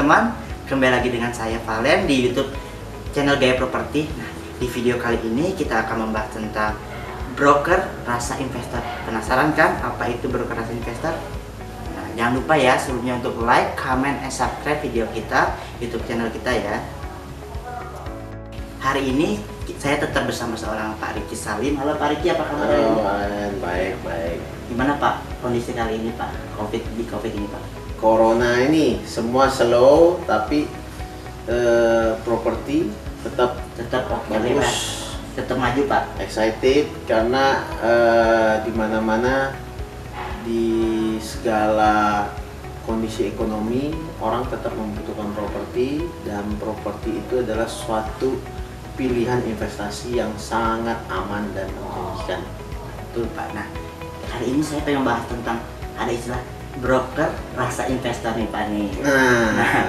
teman-teman, kembali lagi dengan saya Valen di YouTube channel Gaya Properti. Nah, di video kali ini kita akan membahas tentang broker rasa investor. Penasaran kan apa itu broker rasa investor? Nah, jangan lupa ya sebelumnya untuk like, comment, and subscribe video kita, YouTube channel kita ya. Hari ini saya tetap bersama seorang Pak Ricky Salim. Halo Pak Ricky, apa kabar? Halo, baik. Gimana Pak kondisi kali ini Pak? Covid ini Pak? Corona ini semua slow, tapi properti tetap bagus, tetap maju Pak. excited karena di mana-mana di segala kondisi ekonomi orang tetap membutuhkan properti, dan properti itu adalah suatu pilihan investasi yang sangat aman dan menjanjikan. Betul Pak. Nah, hari ini saya pengen bahas tentang ada istilah broker rasa investor nih Pak nih. Nah,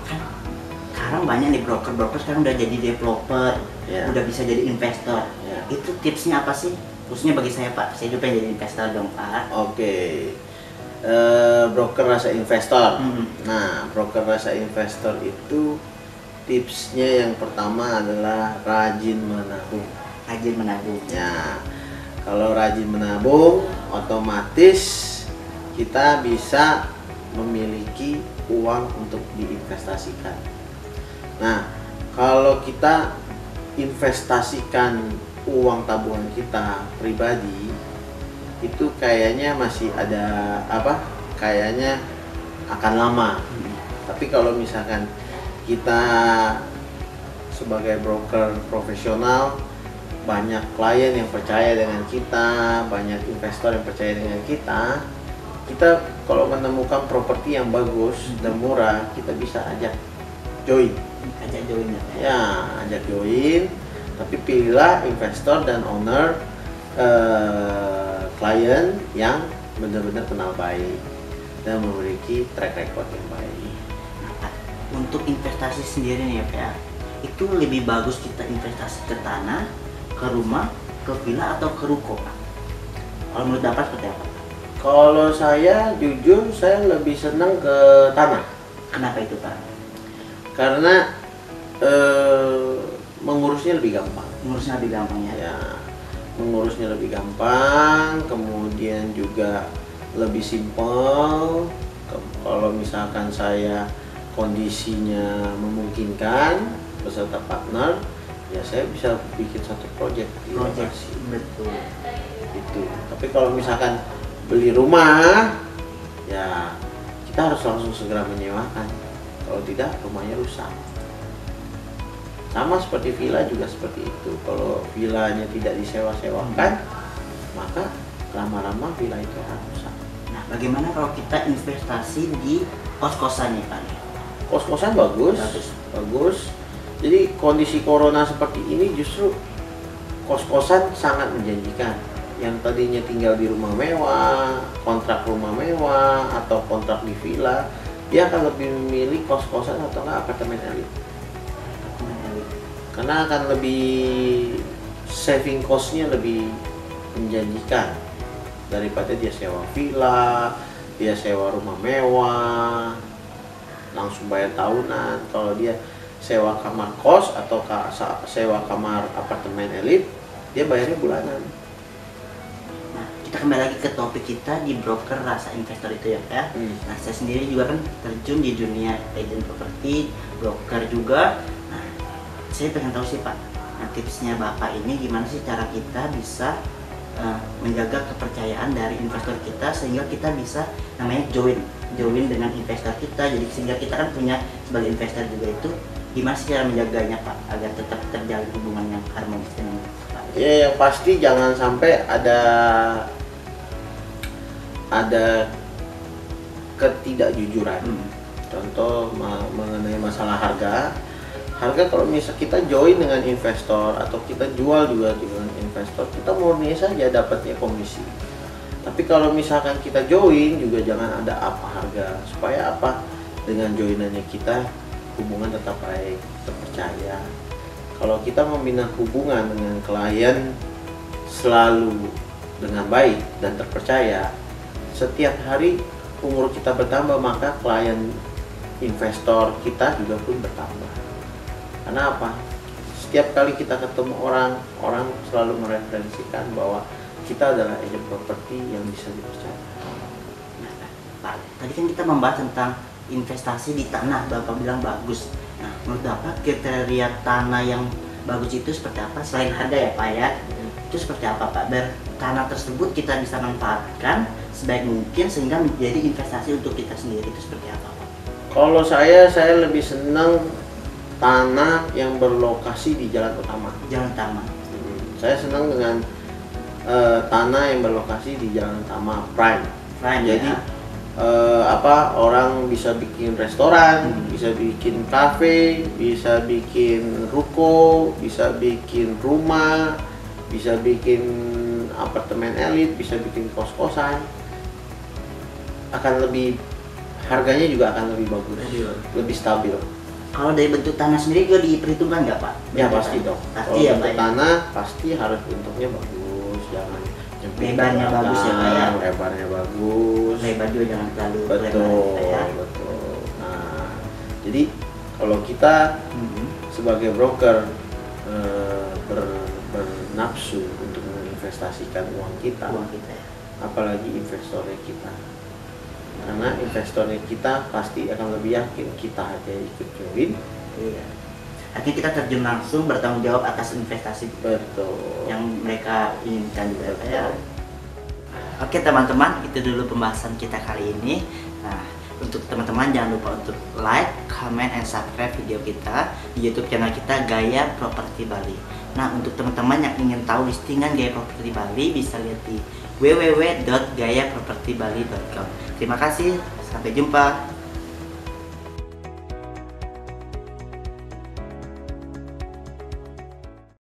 kan sekarang banyak nih broker sekarang udah jadi developer, udah bisa jadi investor. Itu tipsnya apa sih? Khususnya bagi saya Pak, saya juga pengen jadi investor dong Pak. Oke. Broker rasa investor. Nah, broker rasa investor itu tipsnya yang pertama adalah rajin menabung. Rajin menabung. Ya, kalau rajin menabung, otomatis kita bisa memiliki uang untuk diinvestasikan. Nah, kalau kita investasikan uang tabungan kita pribadi, itu kayaknya masih ada kayaknya akan lama. Tapi kalau misalkan kita sebagai broker profesional, banyak klien yang percaya dengan kita, banyak investor yang percaya dengan kita kalau menemukan properti yang bagus dan murah, kita bisa ajak join. Ajak join. Tapi pilihlah investor dan owner klien yang benar-benar kenal baik dan memiliki track record yang baik. Untuk investasi sendiri nih ya Pak, itu lebih bagus kita investasi ke tanah, ke rumah, ke villa, atau ke ruko Pak? Kalau menurut Bapak seperti apa? Kalau saya jujur, saya lebih senang ke tanah. Kenapa itu Pak? Karena mengurusnya lebih gampang. Mengurusnya lebih gampang ya? Ya, mengurusnya lebih gampang, kemudian juga lebih simpel. Kalau misalkan saya kondisinya memungkinkan beserta partner, ya saya bisa bikin satu project. Betul. Itu. Tapi kalau misalkan beli rumah, ya kita harus langsung segera menyewakan. Kalau tidak, rumahnya rusak. Sama seperti villa juga seperti itu. Kalau villanya tidak disewa-sewakan, maka lama-lama villa itu akan rusak. Nah, bagaimana kalau kita investasi di kos-kosan nih Pak? Kos-kosan bagus. Jadi kondisi corona seperti ini justru kos-kosan sangat menjanjikan. Yang tadinya tinggal di rumah mewah, kontrak rumah mewah, atau kontrak di villa, dia akan lebih memilih kos-kosan atau enggak apartemen elit. Karena akan lebih saving cost-nya lebih menjanjikan daripada dia sewa villa, dia sewa rumah mewah, langsung bayar tahunan. Kalau dia sewa kamar kos atau sewa kamar apartemen elit, dia bayarnya bulanan. Nah, kita kembali lagi ke topik kita di broker rasa investor itu ya Pak. Nah, saya sendiri juga kan terjun di dunia agent properti, broker juga. Nah, saya pengen tahu sih Pak, nah, tipsnya Bapak ini gimana sih cara kita bisa menjaga kepercayaan dari investor kita sehingga kita bisa namanya join dengan investor kita. Jadi sehingga kita kan punya sebagai investor juga itu, gimana sih cara menjaganya Pak agar tetap terjalin hubungan yang harmonis dengan Pak? Ya, yang pasti jangan sampai ada ketidakjujuran. Contoh mengenai masalah harga kalau misal kita join dengan investor atau kita jual juga dengan investor, kita murni saja dapatnya komisi. Tapi kalau misalkan kita join juga jangan ada apa harga, supaya apa, dengan joinannya kita hubungan tetap baik, terpercaya. Kalau kita membina hubungan dengan klien selalu dengan baik dan terpercaya, setiap hari umur kita bertambah, maka klien investor kita juga pun bertambah. Karena apa? Setiap kali kita ketemu orang selalu mereferensikan bahwa kita adalah agent properti yang bisa dipercaya. Nah, Pak, tadi kan kita membahas tentang investasi di tanah, Bapak bilang bagus. Nah, menurut Bapak kriteria tanah yang bagus itu seperti apa? Selain harga ya Pak ya, itu seperti apa Pak? Biar tanah tersebut kita bisa manfaatkan sebaik mungkin sehingga menjadi investasi untuk kita sendiri, itu seperti apa Pak? Kalau saya lebih senang tanah yang berlokasi di jalan utama. Jalan utama. Saya senang dengan tanah yang berlokasi di jalan utama prime. Jadi ya. Orang bisa bikin restoran, bisa bikin kafe, bisa bikin ruko, bisa bikin rumah, bisa bikin apartemen elit, bisa bikin kos-kosan. Harganya juga akan lebih bagus, lebih stabil. Kalau dari bentuk tanah sendiri juga diperhitungkan nggak Pak? Ya pasti dong. Pasti ya Pak. Untuk tanah pasti harus bentuknya bagus, jangan lebarnya bagus ya Pak ya. Lebarnya bagus. Lebar juga jangan terlalu Betul, ya. betul. Nah, jadi kalau kita sebagai broker bernafsu untuk menginvestasikan uang kita ya. Apalagi investornya kita. Karena investornya kita pasti akan lebih yakin kita aja ikut join. Iya. Artinya kita terjun langsung bertanggung jawab atas investasi yang mereka inginkan juga ya. Oke teman-teman, itu dulu pembahasan kita kali ini. Nah, untuk teman-teman jangan lupa untuk like, comment, and subscribe video kita di YouTube channel kita Gaya Properti Bali. Nah, untuk teman-teman yang ingin tahu listingan Gaya Properti Bali bisa lihat di www.gayapropertibali.com. Terima kasih, sampai jumpa.